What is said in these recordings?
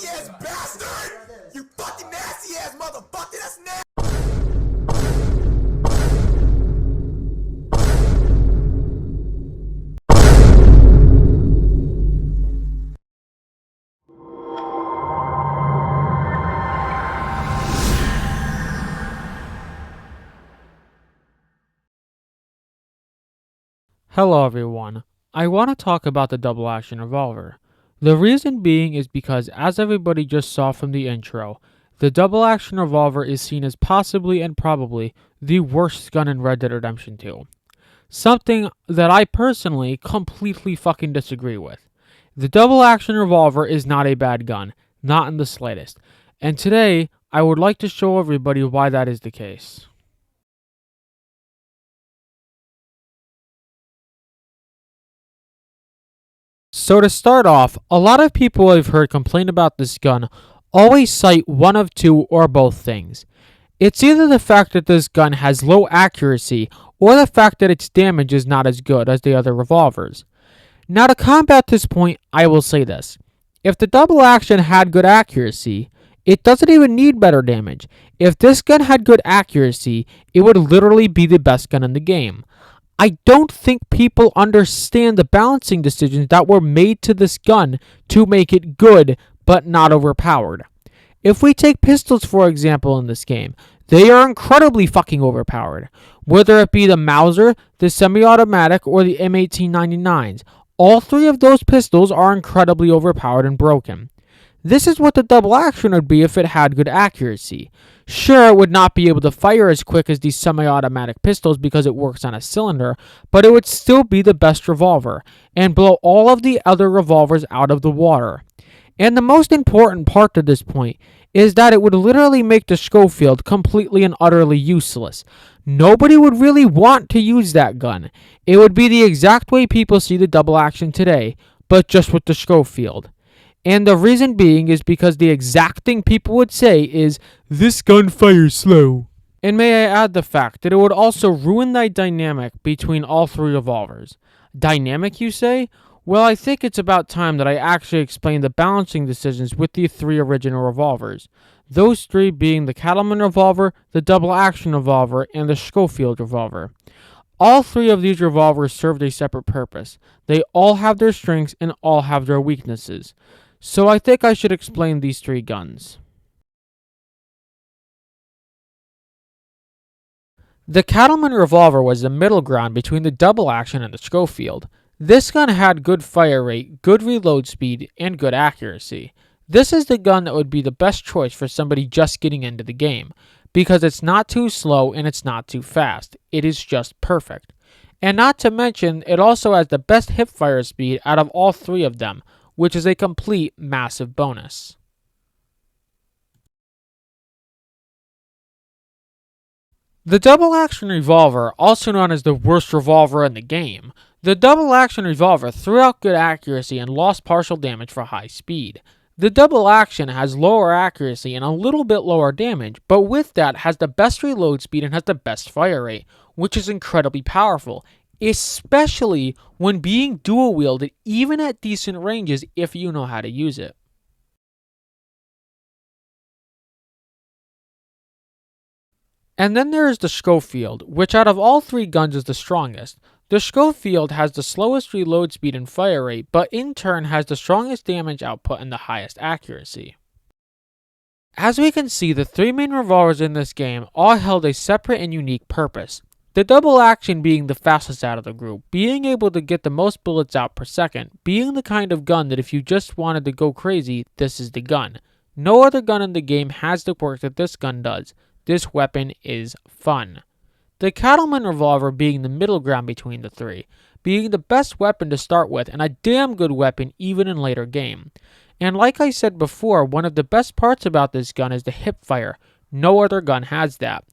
nasty ass bastard! You fucking nasty ass motherfucker, that's nasty! Hello everyone, I want to talk about the double action revolver. The reason being is because, as everybody just saw from the intro, the double action revolver is seen as possibly and probably the worst gun in Red Dead Redemption 2. Something that I personally completely fucking disagree with. The double action revolver is not a bad gun, not in the slightest, and today I would like to show everybody why that is the case. So to start off, a lot of people I've heard complain about this gun always cite one of two or both things. It's either the fact that this gun has low accuracy or the fact that its damage is not as good as the other revolvers. Now to combat this point, I will say this. If the double action had good accuracy, it doesn't even need better damage. If this gun had good accuracy, it would literally be the best gun in the game. I don't think people understand the balancing decisions that were made to this gun to make it good but not overpowered. If we take pistols for example in this game, they are incredibly fucking overpowered. Whether it be the Mauser, the semi-automatic, or the M1899s, all three of those pistols are incredibly overpowered and broken. This is what the double action would be if it had good accuracy. Sure, it would not be able to fire as quick as these semi-automatic pistols because it works on a cylinder, but it would still be the best revolver, and blow all of the other revolvers out of the water. And the most important part to this point is that it would literally make the Schofield completely and utterly useless. Nobody would really want to use that gun. It would be the exact way people see the double action today, but just with the Schofield. And the reason being is because the exact thing people would say is, this gun fires slow. And may I add the fact that it would also ruin the dynamic between all three revolvers. Dynamic, you say? Well, I think it's about time that I actually explain the balancing decisions with the three original revolvers. Those three being the Cattleman revolver, the double action revolver, and the Schofield revolver. All three of these revolvers served a separate purpose. They all have their strengths and all have their weaknesses. So I think I should explain these three guns. The Cattleman revolver was the middle ground between the double action and the Schofield. This gun had good fire rate, good reload speed, and good accuracy. This is the gun that would be the best choice for somebody just getting into the game, because it's not too slow and it's not too fast. It is just perfect. And not to mention, it also has the best hip fire speed out of all three of them, which is a complete massive bonus. The double action revolver, also known as the worst revolver in the game, the double action revolver threw out good accuracy and lost partial damage for high speed. The double action has lower accuracy and a little bit lower damage, but with that has the best reload speed and has the best fire rate, which is incredibly powerful, especially when being dual wielded even at decent ranges if you know how to use it. And then there is the Schofield, which out of all three guns is the strongest. The Schofield has the slowest reload speed and fire rate, but in turn has the strongest damage output and the highest accuracy. As we can see, the three main revolvers in this game all held a separate and unique purpose. The double action being the fastest out of the group, being able to get the most bullets out per second, being the kind of gun that if you just wanted to go crazy, this is the gun. No other gun in the game has the work that this gun does. This weapon is fun. The Cattleman revolver being the middle ground between the three, being the best weapon to start with and a damn good weapon even in later game. And like I said before, one of the best parts about this gun is the hip fire. No other gun has that.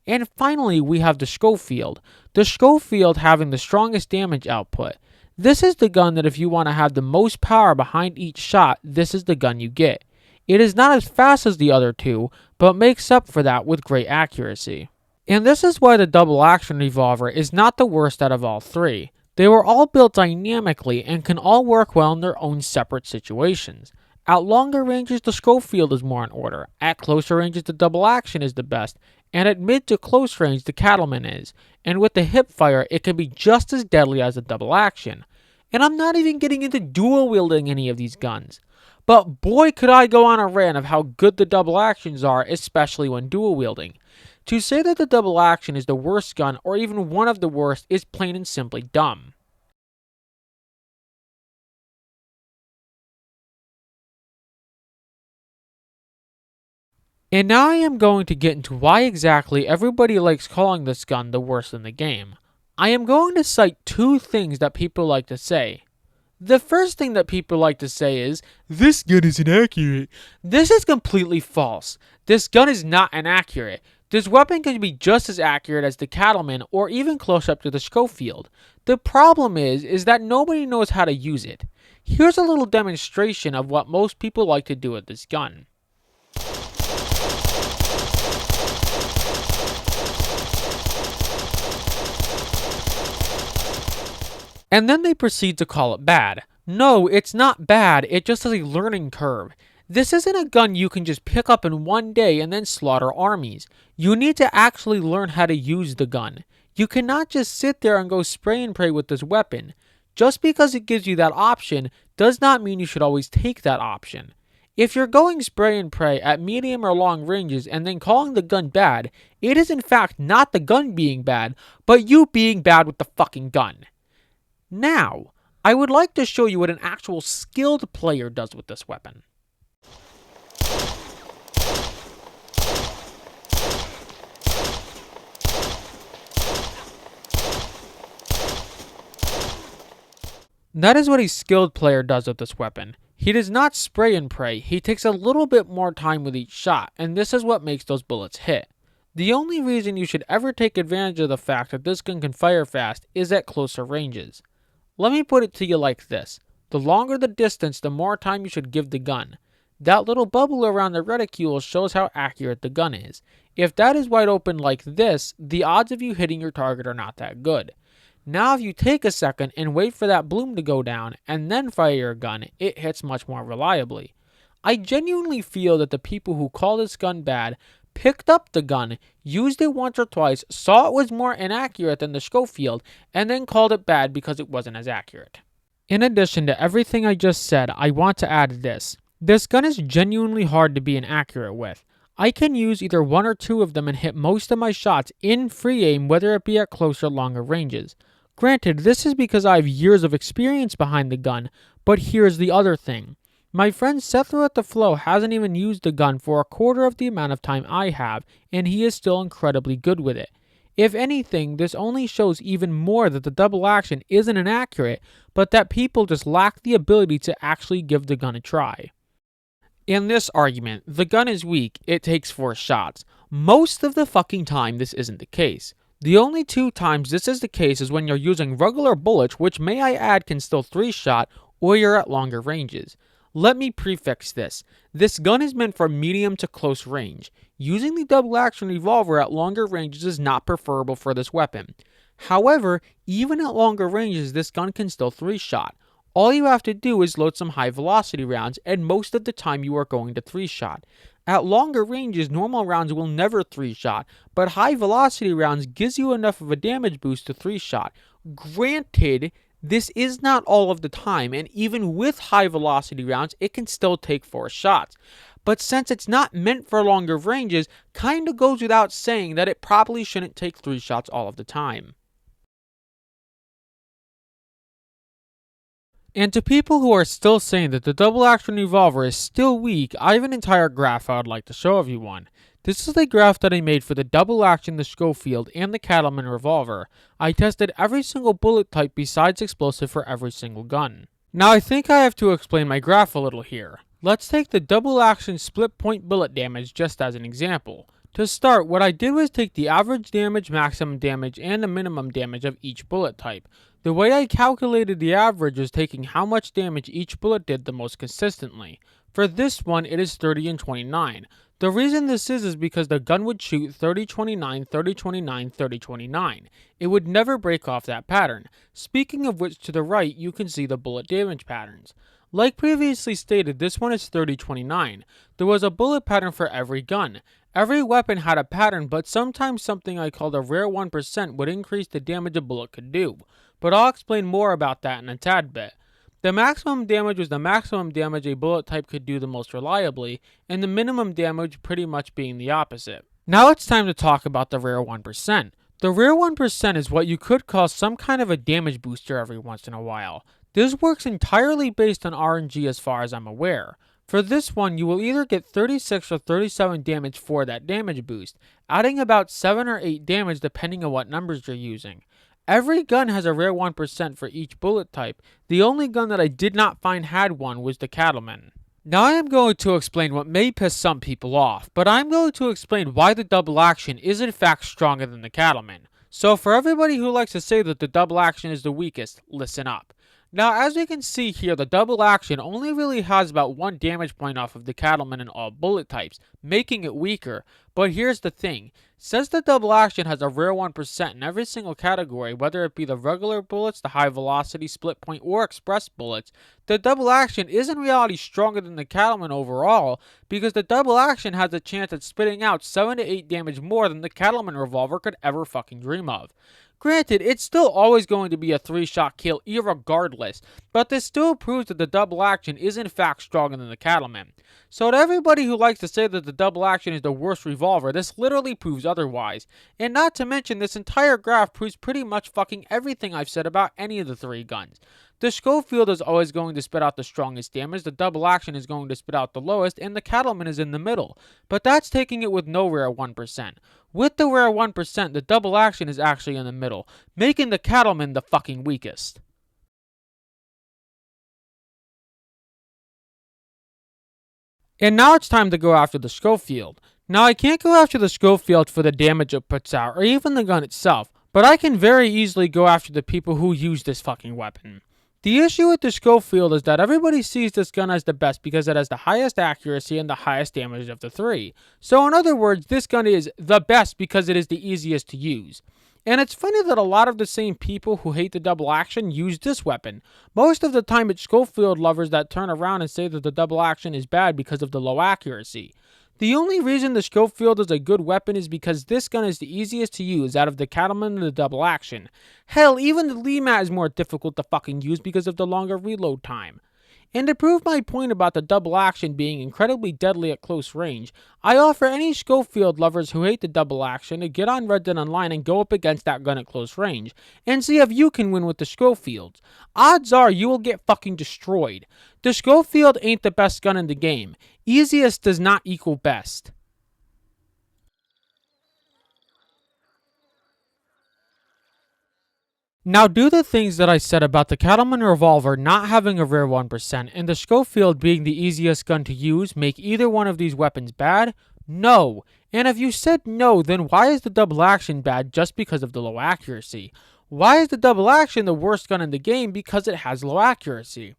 And finally, we have the Schofield. The Schofield having the strongest damage output. This is the gun that if you want to have the most power behind each shot, this is the gun you get. It is not as fast as the other two, but makes up for that with great accuracy. And this is why the double action revolver is not the worst out of all three. They were all built dynamically and can all work well in their own separate situations. At longer ranges, the Schofield is more in order. At closer ranges, the double action is the best. And at mid to close range, the Cattleman is. And with the hip fire, it can be just as deadly as the double action. And I'm not even getting into dual wielding any of these guns. But boy, could I go on a rant of how good the double actions are, especially when dual wielding. To say that the double action is the worst gun, or even one of the worst, is plain and simply dumb. And now I am going to get into why exactly everybody likes calling this gun the worst in the game. I am going to cite two things that people like to say. The first thing that people like to say is, this gun is inaccurate. This is completely false. This gun is not inaccurate. This weapon can be just as accurate as the Cattleman or even close up to the Schofield. The problem is that nobody knows how to use it. Here's a little demonstration of what most people like to do with this gun. And then they proceed to call it bad. No, it's not bad, it just has a learning curve. This isn't a gun you can just pick up in one day and then slaughter armies. You need to actually learn how to use the gun. You cannot just sit there and go spray and pray with this weapon. Just because it gives you that option does not mean you should always take that option. If you're going spray and pray at medium or long ranges and then calling the gun bad, it is in fact not the gun being bad, but you being bad with the fucking gun. Now, I would like to show you what an actual skilled player does with this weapon. That is what a skilled player does with this weapon. He does not spray and pray, he takes a little bit more time with each shot, and this is what makes those bullets hit. The only reason you should ever take advantage of the fact that this gun can fire fast is at closer ranges. Let me put it to you like this. The longer the distance, the more time you should give the gun. That little bubble around the reticule shows how accurate the gun is. If that is wide open like this, the odds of you hitting your target are not that good. Now if you take a second and wait for that bloom to go down and then fire your gun, it hits much more reliably. I genuinely feel that the people who call this gun bad picked up the gun, used it once or twice, saw it was more inaccurate than the Schofield, and then called it bad because it wasn't as accurate. In addition to everything I just said, I want to add this. This gun is genuinely hard to be inaccurate with. I can use either one or two of them and hit most of my shots in free aim, whether it be at close or longer ranges. Granted, this is because I have years of experience behind the gun, but here's the other thing. My friend Sethro at the Flow hasn't even used the gun for a quarter of the amount of time I have, and he is still incredibly good with it. If anything, this only shows even more that the double action isn't inaccurate, but that people just lack the ability to actually give the gun a try. In this argument, the gun is weak, it takes 4 shots. Most of the fucking time this isn't the case. The only 2 times this is the case is when you're using regular bullets, which may I add can still 3-shot, or you're at longer ranges. Let me prefix this. This gun is meant for medium to close range. Using the double action revolver at longer ranges is not preferable for this weapon. However, even at longer ranges, this gun can still 3-shot. All you have to do is load some high velocity rounds, and most of the time you are going to 3-shot. At longer ranges, normal rounds will never 3-shot, but high velocity rounds gives you enough of a damage boost to 3-shot. Granted, this is not all of the time, and even with high velocity rounds, it can still take 4 shots. But since it's not meant for longer ranges, kinda goes without saying that it probably shouldn't take 3 shots all of the time. And to people who are still saying that the double action revolver is still weak, I have an entire graph I would like to show everyone. This is a graph that I made for the double action, the Schofield, and the Cattleman revolver. I tested every single bullet type besides explosive for every single gun. Now I think I have to explain my graph a little here. Let's take the double action split point bullet damage just as an example. To start, what I did was take the average damage, maximum damage, and the minimum damage of each bullet type. The way I calculated the average was taking how much damage each bullet did the most consistently. For this one, it is 30 and 29. The reason this is because the gun would shoot 30-29, 30-29, 30-29. It would never break off that pattern. Speaking of which, to the right, you can see the bullet damage patterns. Like previously stated, this one is 3029. There was a bullet pattern for every gun. Every weapon had a pattern, but sometimes something I called a rare 1% would increase the damage a bullet could do. But I'll explain more about that in a tad bit. The maximum damage was the maximum damage a bullet type could do the most reliably, and the minimum damage pretty much being the opposite. Now it's time to talk about the rare 1%. The rare 1% is what you could call some kind of a damage booster every once in a while. This works entirely based on RNG as far as I'm aware. For this one, you will either get 36 or 37 damage for that damage boost, adding about 7 or 8 damage depending on what numbers you're using. Every gun has a rare 1% for each bullet type. The only gun that I did not find had one was the Cattleman. Now I am going to explain what may piss some people off, but I'm going to explain why the double action is in fact stronger than the Cattleman. So for everybody who likes to say that the double action is the weakest, listen up. Now, as we can see here, the double action only really has about 1 damage point off of the Cattleman in all bullet types, making it weaker. But here's the thing. Since the double action has a rare 1% in every single category, whether it be the regular bullets, the high velocity, split point, or express bullets, the double action is in reality stronger than the Cattleman overall, because the double action has a chance at spitting out 7 to 8 damage more than the Cattleman revolver could ever fucking dream of. Granted, it's still always going to be a 3-shot kill irregardless, but this still proves that the double action is in fact stronger than the Cattleman. So to everybody who likes to say that the double action is the worst revolver, this literally proves otherwise. And not to mention, this entire graph proves pretty much fucking everything I've said about any of the 3 guns. The Schofield is always going to spit out the strongest damage, the double action is going to spit out the lowest, and the Cattleman is in the middle. But that's taking it with no rare 1%. With the rare 1%, the double action is actually in the middle, making the Cattleman the fucking weakest. And now it's time to go after the Schofield. Now I can't go after the Schofield for the damage it puts out, or even the gun itself, but I can very easily go after the people who use this fucking weapon. The issue with the Schofield is that everybody sees this gun as the best because it has the highest accuracy and the highest damage of the 3. So in other words, this gun is the best because it is the easiest to use. And it's funny that a lot of the same people who hate the double action use this weapon. Most of the time it's Schofield lovers that turn around and say that the double action is bad because of the low accuracy. The only reason the Schofield is a good weapon is because this gun is the easiest to use out of the Cattleman and the double action. Hell, even the Lemat is more difficult to fucking use because of the longer reload time. And to prove my point about the double action being incredibly deadly at close range, I offer any Schofield lovers who hate the double action to get on Red Dead Online and go up against that gun at close range, and see if you can win with the Schofields. Odds are you will get fucking destroyed. The Schofield ain't the best gun in the game. Easiest does not equal best. Now do the things that I said about the Cattleman Revolver not having a rare 1% and the Schofield being the easiest gun to use make either one of these weapons bad? No. And if you said no, then why is the double action bad just because of the low accuracy? Why is the double action the worst gun in the game because it has low accuracy?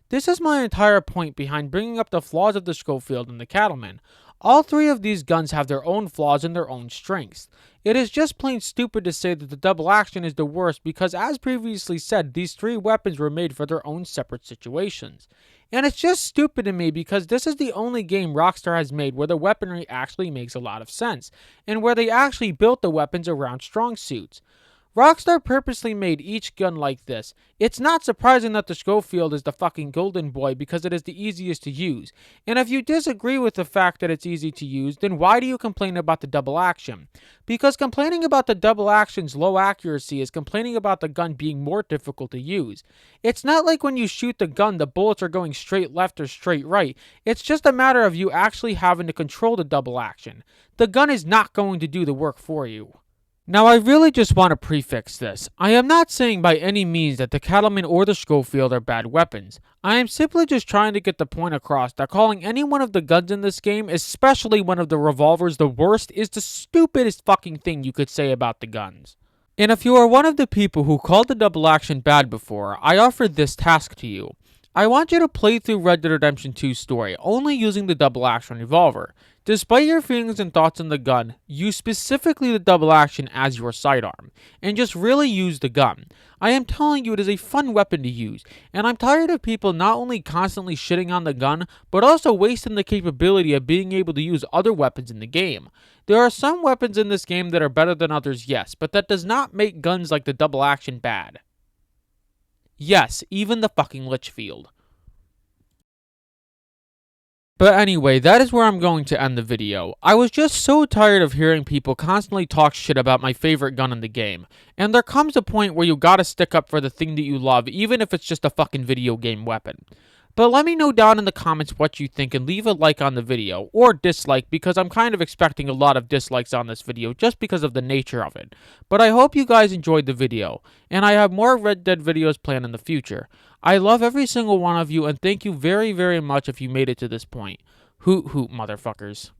This is my entire point behind bringing up the flaws of the Schofield and the Cattleman. All 3 of these guns have their own flaws and their own strengths. It is just plain stupid to say that the double action is the worst because, as previously said, these 3 weapons were made for their own separate situations. And it's just stupid to me because this is the only game Rockstar has made where the weaponry actually makes a lot of sense, and where they actually built the weapons around strong suits. Rockstar purposely made each gun like this. It's not surprising that the Schofield is the fucking golden boy because it is the easiest to use. And if you disagree with the fact that it's easy to use, then why do you complain about the double action? Because complaining about the double action's low accuracy is complaining about the gun being more difficult to use. It's not like when you shoot the gun, the bullets are going straight left or straight right. It's just a matter of you actually having to control the double action. The gun is not going to do the work for you. Now I really just want to prefix this. I am not saying by any means that the Cattleman or the Schofield are bad weapons. I am simply just trying to get the point across that calling any one of the guns in this game, especially one of the revolvers, the worst is the stupidest fucking thing you could say about the guns. And if you are one of the people who called the double action bad before, I offer this task to you. I want you to play through Red Dead Redemption 2's story, only using the double action revolver. Despite your feelings and thoughts on the gun, use specifically the double action as your sidearm, and just really use the gun. I am telling you, it is a fun weapon to use, and I'm tired of people not only constantly shitting on the gun, but also wasting the capability of being able to use other weapons in the game. There are some weapons in this game that are better than others, yes, but that does not make guns like the double action bad. Yes, even the fucking Litchfield. But anyway, that is where I'm going to end the video. I was just so tired of hearing people constantly talk shit about my favorite gun in the game. And there comes a point where you gotta stick up for the thing that you love, even if it's just a fucking video game weapon. But let me know down in the comments what you think and leave a like on the video, or dislike, because I'm kind of expecting a lot of dislikes on this video just because of the nature of it. But I hope you guys enjoyed the video, and I have more Red Dead videos planned in the future. I love every single one of you, and thank you very, very much if you made it to this point. Hoot hoot, motherfuckers.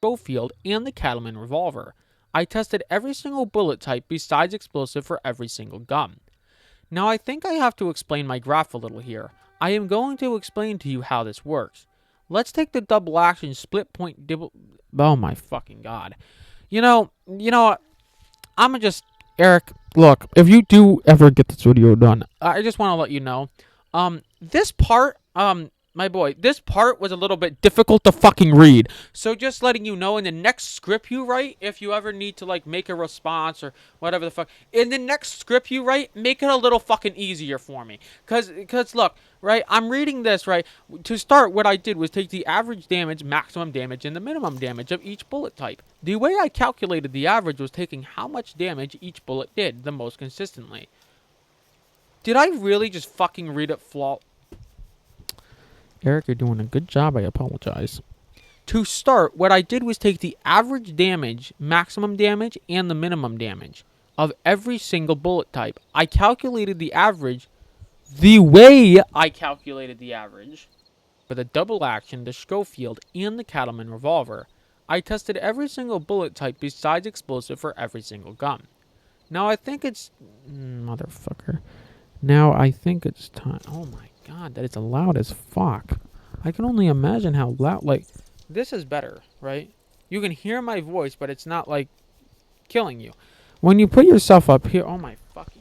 Schofield and the Cattleman Revolver. I tested every single bullet type besides explosive for every single gun. Now I think I have to explain my graph a little here. I am going to explain to you how this works. Let's take the double action split point dibble. Oh my fucking god. You know what? I'ma just, Eric, look, if you do ever get this video done, I just want to let you know, this part, my boy, this part was a little bit difficult to fucking read. So just letting you know, in the next script you write, if you ever need to, like, make a response or whatever the fuck, in the next script you write, make it a little fucking easier for me. Cause look, right, I'm reading this, right, to start, what I did was take the average damage, maximum damage, and the minimum damage of each bullet type. The way I calculated the average was taking how much damage each bullet did the most consistently. Did I really just fucking read it Eric, you're doing a good job. I apologize. To start, what I did was take the average damage, maximum damage, and the minimum damage of every single bullet type. I calculated the average the way I calculated the average for the double action, the Schofield, and the Cattleman Revolver. I tested every single bullet type besides explosive for every single gun. Now I think it's... Motherfucker. Now I think it's time... Oh my god, that is loud as fuck. I can only imagine how loud, like, this is better, right? You can hear my voice, but it's not, like, killing you. When you put yourself up here, oh my fucking